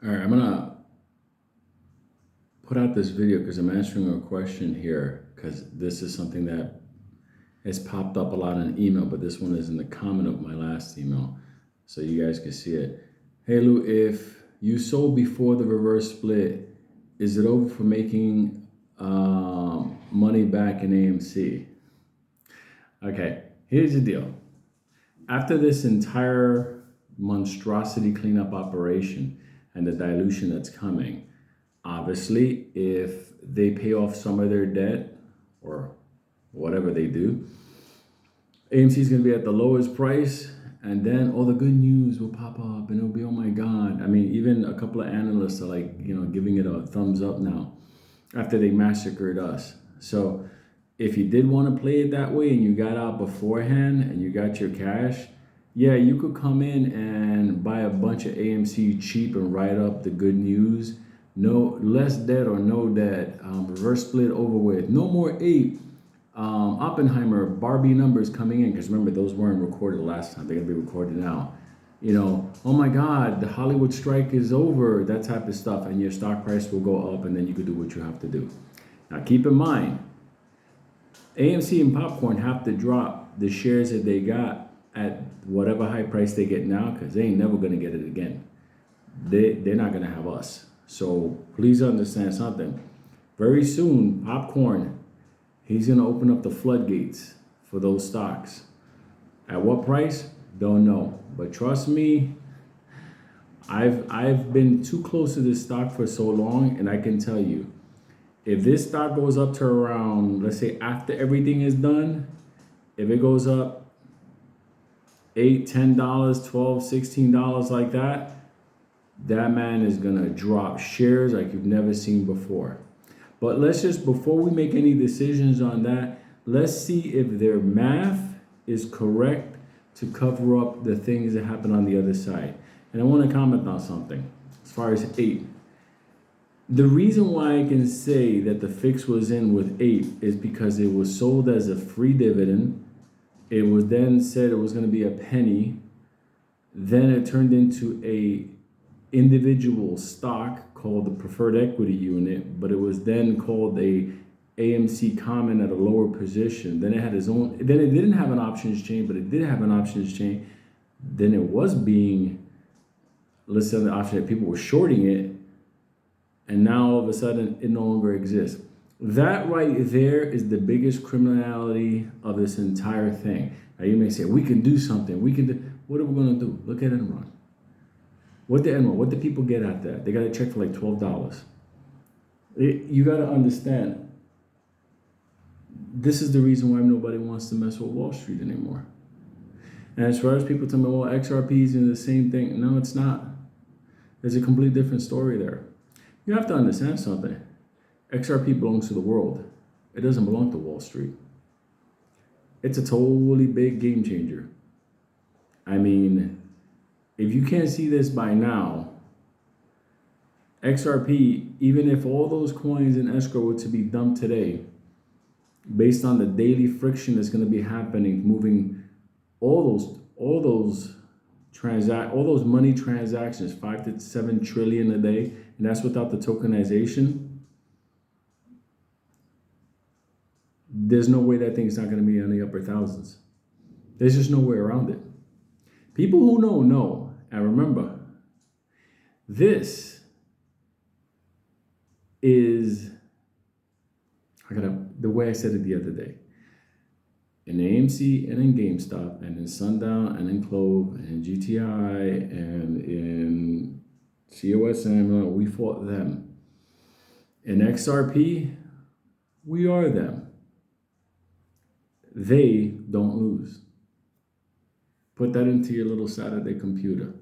All right, I'm gonna put out this video because I'm answering a question here because this is something that has popped up a lot in email, but this one is in the comment of my last email, so you guys can see it. Hey Lou, if you sold before the reverse split, is it over for making money back in AMC? Okay, here's the deal. After this entire monstrosity cleanup operation and the dilution that's coming, obviously, if they pay off some of their debt or whatever they do, AMC is going to be at the lowest price, and then all the good news will pop up, and it'll be, oh my God. I mean, even a couple of analysts are like, giving it a thumbs up now after they massacred us. So if you did want to play it that way and you got out beforehand and you got your cash, yeah, you could come in and buy a bunch of AMC cheap and write up the good news. No less debt or no debt. Reverse split over with. No more ape. Oppenheimer, Barbie numbers coming in, because remember, those weren't recorded last time. They're going to be recorded now. Oh my God, the Hollywood strike is over, that type of stuff, and your stock price will go up, and then you could do what you have to do. Now, keep in mind, AMC and Popcorn have to drop the shares that they got at whatever high price they get now, because they ain't never going to get it again. They're not going to have us. So please understand something. Very soon, Popcorn, he's going to open up the floodgates for those stocks. At what price? Don't know. But trust me, I've been too close to this stock for so long, and I can tell you, if this stock goes up to around, let's say after everything is done, if it goes up $8, $10, $12, $16 like that, that man is gonna drop shares like you've never seen before. But let's just, before we make any decisions on that, let's see if their math is correct to cover up the things that happen on the other side. And I want to comment on something as far as Ape. The reason why I can say that the fix was in with Ape is because it was sold as a free dividend. It was then said it was going to be a penny. Then it turned into a individual stock called the preferred equity unit, but it was then called a AMC common at a lower position. Then it had its own, then it didn't have an options chain, but it did have an options chain. Then it was being listed on the option that people were shorting it, and now all of a sudden it no longer exists. That right there is the biggest criminality of this entire thing. Now you may say, we can do something, we can do, what are we gonna do? Look at Enron. What did Enron, what did people get at that? They got a check for like $12. You gotta understand, this is the reason why nobody wants to mess with Wall Street anymore. And as far as people tell me, well, XRP is in the same thing. No, it's not. There's a complete different story there. You have to understand something. XRP belongs to the world. It doesn't belong to Wall Street. It's a totally big game changer. I mean, if you can't see this by now, XRP, even if all those coins in escrow were to be dumped today, based on the daily friction that's going to be happening, moving all those money transactions, 5 to 7 trillion a day, and that's without the tokenization. There's no way that thing's not going to be in the upper thousands. There's just no way around it. People who know. And remember, this is, the way I said it the other day. In AMC and in GameStop and in Sundown and in Clove and in GTI and in COSM, we fought them. In XRP, we are them. They don't lose. Put that into your little Saturday computer.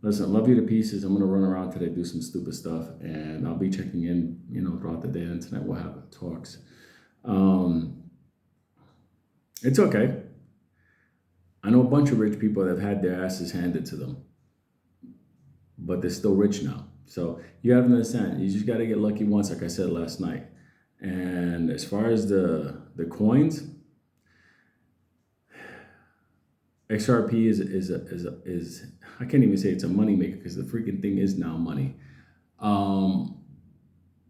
Listen, love you to pieces. I'm going to run around today, do some stupid stuff, and I'll be checking in, throughout the day, and tonight we'll have talks. It's okay. I know a bunch of rich people that have had their asses handed to them, but they're still rich now. So you have to understand, you just got to get lucky once, like I said last night. And as far as the coins, XRP is I can't even say it's a money maker because the freaking thing is now money. Um,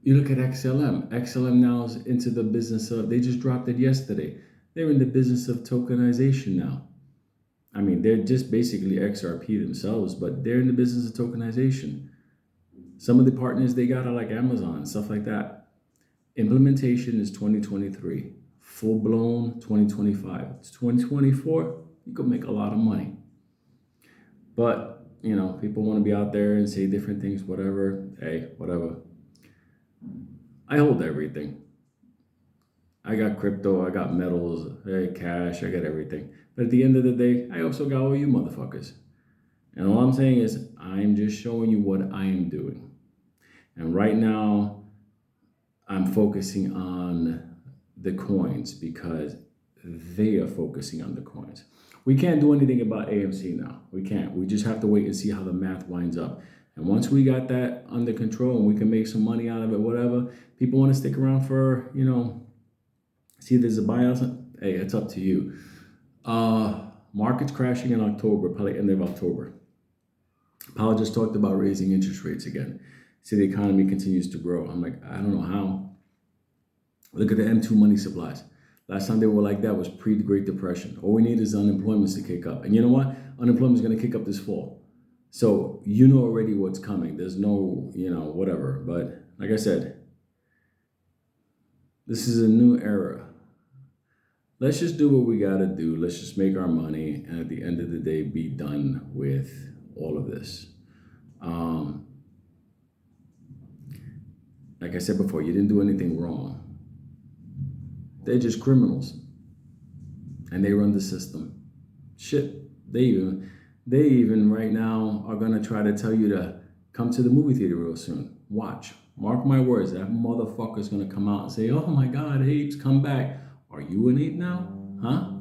you look at XLM. XLM now is into the business of, they just dropped it yesterday. They're in the business of tokenization now. I mean, they're just basically XRP themselves, but they're in the business of tokenization. Some of the partners they got are like Amazon, stuff like that. Implementation is 2023, full blown 2025. It's 2024, you could make a lot of money. But, people want to be out there and say different things, whatever. Hey, whatever. I hold everything. I got crypto, I got metals, cash, I got everything. But at the end of the day, I also got all you motherfuckers. And all I'm saying is, I'm just showing you what I am doing. And right now, I'm focusing on the coins because they are focusing on the coins. We can't do anything about AMC now. We can't. We just have to wait and see how the math winds up. And once we got that under control and we can make some money out of it, whatever, people want to stick around for, see if there's a buyout. Hey, it's up to you. Markets crashing in October, probably end of October. Powell just talked about raising interest rates again. See, the economy continues to grow. I'm like, I don't know how. Look at the M2 money supplies. Last time they were like that was pre the Great Depression. All we need is unemployment to kick up. And you know what? Unemployment is going to kick up this fall. So you know already what's coming. There's no, whatever. But like I said, this is a new era. Let's just do what we got to do. Let's just make our money. And at the end of the day, be done with all of this. Like I said before, you didn't do anything wrong. They're just criminals. And they run the system. Shit. They even right now are going to try to tell you to come to the movie theater real soon. Watch. Mark my words. That motherfucker's going to come out and say, oh my God, Apes, come back. Are you an ape now? Huh?